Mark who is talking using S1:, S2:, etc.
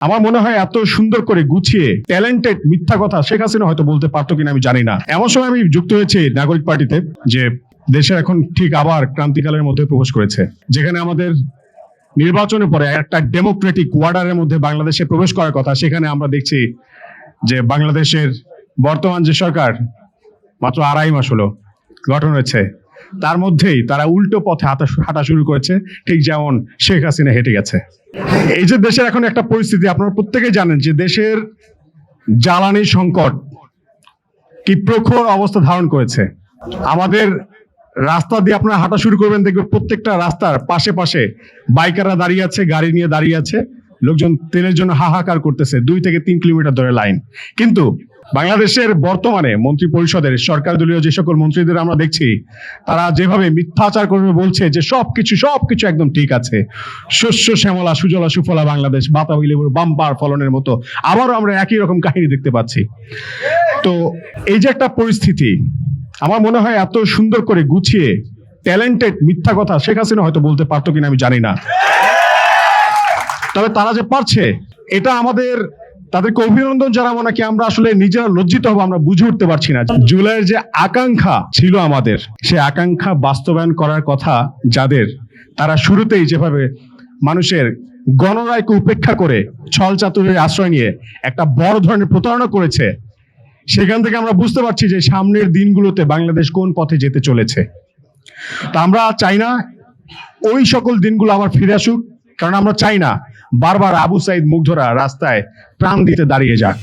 S1: আমার মনে হয় এত সুন্দর করে গুছিয়ে ট্যালেন্টেড মিথ্যা কথা শেখ হাসিনা হয়তো বলতে পারতো কিনা আমি জানি না। এমন সময় আমি যুক্ত হয়েছি নাগরিক পার্টিতে, যে দেশের এখন ঠিক আবার ক্রান্তিকালের মধ্যে প্রবেশ করেছে, যেখানে আমাদের নির্বাচনের পরে একটা ডেমোক্রেটিক ওয়ার্ডারের মধ্যে বাংলাদেশে প্রবেশ করার কথা, সেখানে আমরা দেখছি যে বাংলাদেশের বর্তমান যে সরকার মাত্র 2.5 মাস হলো গঠন হয়েছে, তার মধ্যেই তারা উল্টো পথে হাঁটা শুরু করেছে, ঠিক যেমন শেখ হাসিনা হেঁটে গেছে। এই যে দেশের এখন একটা পরিস্থিতি, আপনারা প্রত্যেকেই জানেন যে দেশের জ্বালানি সংকট কি প্রখর অবস্থা ধারণ করেছে। আমাদের রাস্তা দিয়ে আপনারা হাঁটা শুরু করবেন, দেখবেন প্রত্যেকটা রাস্তার পাশে পাশে বাইকাররা দাঁড়িয়ে আছে, গাড়ি নিয়ে দাঁড়িয়ে আছে, লোকজন তেলের জন্য হাহাকার করতেছে, 2 থেকে 3 কিলোমিটার ধরে লাইন। কিন্তু বাংলাদেশের বর্তমানে মন্ত্রী পরিষদের সরকার দলীয় যে সকল মন্ত্রীদের আমরা দেখছি, তারা যেভাবে মিথ্যাচার করবে বলছে যে সবকিছু একদম ঠিক আছে, শস্য শ্যামলা সুজলা সুফলা বাংলাদেশ, বাতাবি লেবুর বাম্পার ফলনের মতো আবারও আমরা একই রকম কাহিনী দেখতে পাচ্ছি। তো এই যে একটা পরিস্থিতি, আমার মনে হয় এত সুন্দর করে গুছিয়ে ট্যালেন্টেড মিথ্যা কথা শেখ হাসিনা হয়তো বলতে পারতো কিনা আমি জানি না, তবে তারা যে পারছে, এটা আমাদের তাদেরকে অভিনন্দন জানাবো নাকি আমরা আসলে নিজেরা লজ্জিত হবো আমরা বুঝে উঠতে পারছি না। জুলাইয়ের যে আকাঙ্ক্ষা ছিল আমাদের, সে আকাঙ্ক্ষা বাস্তবায়ন করার কথা যাদের, তারা শুরুতেই যেভাবে মানুষের গণরায়কে উপেক্ষা করে ছল চাতুরের আশ্রয় নিয়ে একটা বড় ধরনের প্রতারণা করেছে, সেখান থেকে আমরা বুঝতে পারছি যে সামনের দিনগুলোতে বাংলাদেশ কোন পথে যেতে চলেছে। তা আমরা চাই না ওই সকল দিনগুলো আবার ফিরে আসুক, কারণ আমরা চাই না বারবার আবু সাইদ মুগ্ধরা রাস্তায় প্রাণ দিতে দাঁড়িয়ে যাক।